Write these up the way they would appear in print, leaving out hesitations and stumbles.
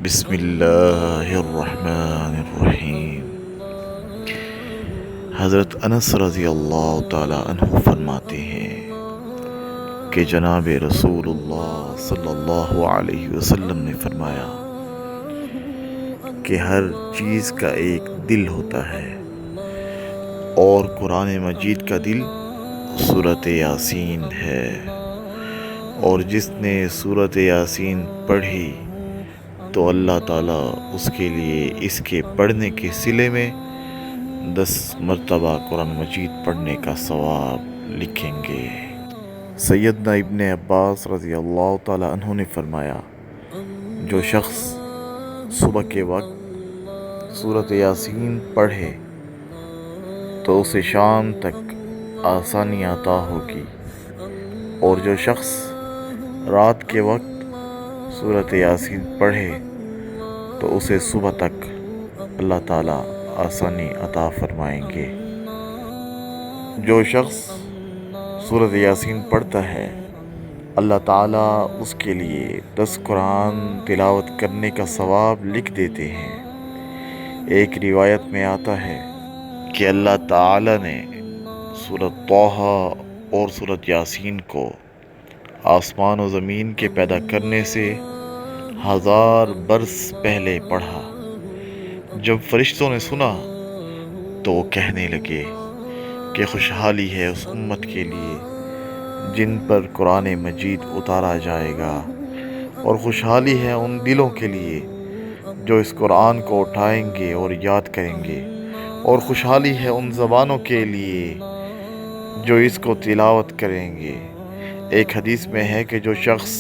بسم اللہ الرحمن الرحیم۔ حضرت انس رضی اللہ تعالی عنہ فرماتے ہیں کہ جناب رسول اللہ صلی اللہ علیہ وسلم نے فرمایا کہ ہر چیز کا ایک دل ہوتا ہے اور قرآن مجید کا دل سورۃ یاسین ہے، اور جس نے سورۃ یاسین پڑھی تو اللہ تعالیٰ اس کے لیے اس کے پڑھنے کے صلے میں 10 مرتبہ قرآن مجید پڑھنے کا ثواب لکھیں گے۔ سیدنا ابن عباس رضی اللہ تعالی عنہ نے فرمایا، جو شخص صبح کے وقت سورۃ یاسین پڑھے تو اسے شام تک آسانی عطا ہوگی، اور جو شخص رات کے وقت سورۃ یاسین پڑھے تو اسے صبح تک اللہ تعالیٰ آسانی عطا فرمائیں گے۔ جو شخص سورۃ یاسین پڑھتا ہے اللہ تعالیٰ اس کے لیے 10 قرآن تلاوت کرنے کا ثواب لکھ دیتے ہیں۔ ایک روایت میں آتا ہے کہ اللہ تعالیٰ نے سورۃ طٰہٰ اور سورۃ یاسین کو آسمان و زمین کے پیدا کرنے سے 1000 برس پہلے پڑھا۔ جب فرشتوں نے سنا تو وہ کہنے لگے کہ خوشحالی ہے اس امت کے لیے جن پر قرآن مجید اتارا جائے گا، اور خوشحالی ہے ان دلوں کے لیے جو اس قرآن کو اٹھائیں گے اور یاد کریں گے، اور خوشحالی ہے ان زبانوں کے لیے جو اس کو تلاوت کریں گے۔ ایک حدیث میں ہے کہ جو شخص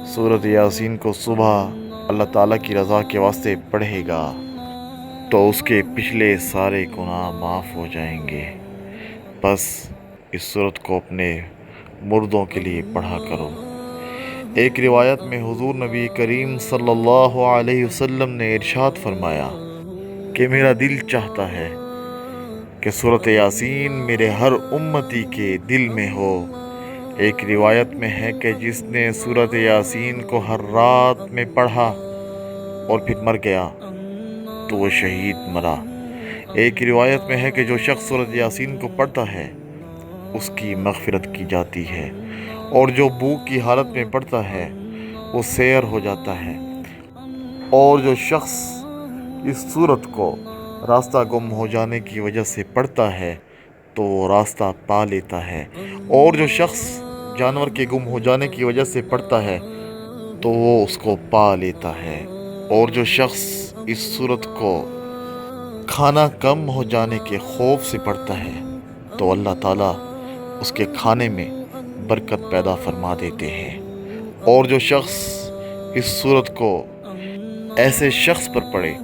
سورۃ یاسین کو صبح اللہ تعالیٰ کی رضا کے واسطے پڑھے گا تو اس کے پچھلے سارے گناہ معاف ہو جائیں گے۔ بس اس سورت کو اپنے مردوں کے لیے پڑھا کرو۔ ایک روایت میں حضور نبی کریم صلی اللہ علیہ وسلم نے ارشاد فرمایا کہ میرا دل چاہتا ہے کہ سورۃ یاسین میرے ہر امتی کے دل میں ہو۔ ایک روایت میں ہے کہ جس نے سورۃ یاسین کو ہر رات میں پڑھا اور پھر مر گیا تو وہ شہید مرا۔ ایک روایت میں ہے کہ جو شخص سورۃ یاسین کو پڑھتا ہے اس کی مغفرت کی جاتی ہے، اور جو بھوک کی حالت میں پڑھتا ہے وہ سیر ہو جاتا ہے، اور جو شخص اس سورت کو راستہ گم ہو جانے کی وجہ سے پڑھتا ہے تو وہ راستہ پا لیتا ہے، اور جو شخص جانور کے گم ہو جانے کی وجہ سے پڑھتا ہے تو وہ اس کو پا لیتا ہے، اور جو شخص اس سورت کو کھانا کم ہو جانے کے خوف سے پڑھتا ہے تو اللہ تعالیٰ اس کے کھانے میں برکت پیدا فرما دیتے ہیں، اور جو شخص اس سورت کو ایسے شخص پر پڑھے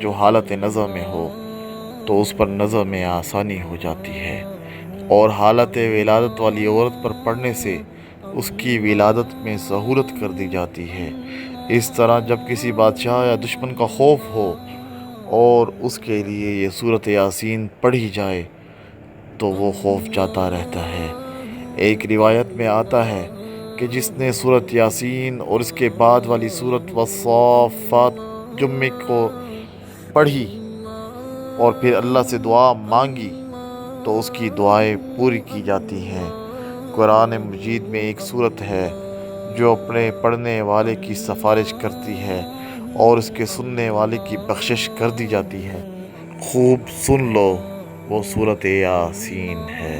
جو حالت نظر میں ہو تو اس پر نظر میں آسانی ہو جاتی ہے، اور حالت ولادت والی عورت پر پڑھنے سے اس کی ولادت میں سہولت کر دی جاتی ہے۔ اس طرح جب کسی بادشاہ یا دشمن کا خوف ہو اور اس کے لیے یہ سورۃ یاسین پڑھی جائے تو وہ خوف جاتا رہتا ہے۔ ایک روایت میں آتا ہے کہ جس نے سورۃ یاسین اور اس کے بعد والی سورۃ والصافات جمعے کو پڑھی اور پھر اللہ سے دعا مانگی تو اس کی دعائیں پوری کی جاتی ہیں۔ قرآن مجید میں ایک سورت ہے جو اپنے پڑھنے والے کی سفارش کرتی ہے اور اس کے سننے والے کی بخشش کر دی جاتی ہے۔ خوب سن لو، وہ سورۃ یاسین ہے۔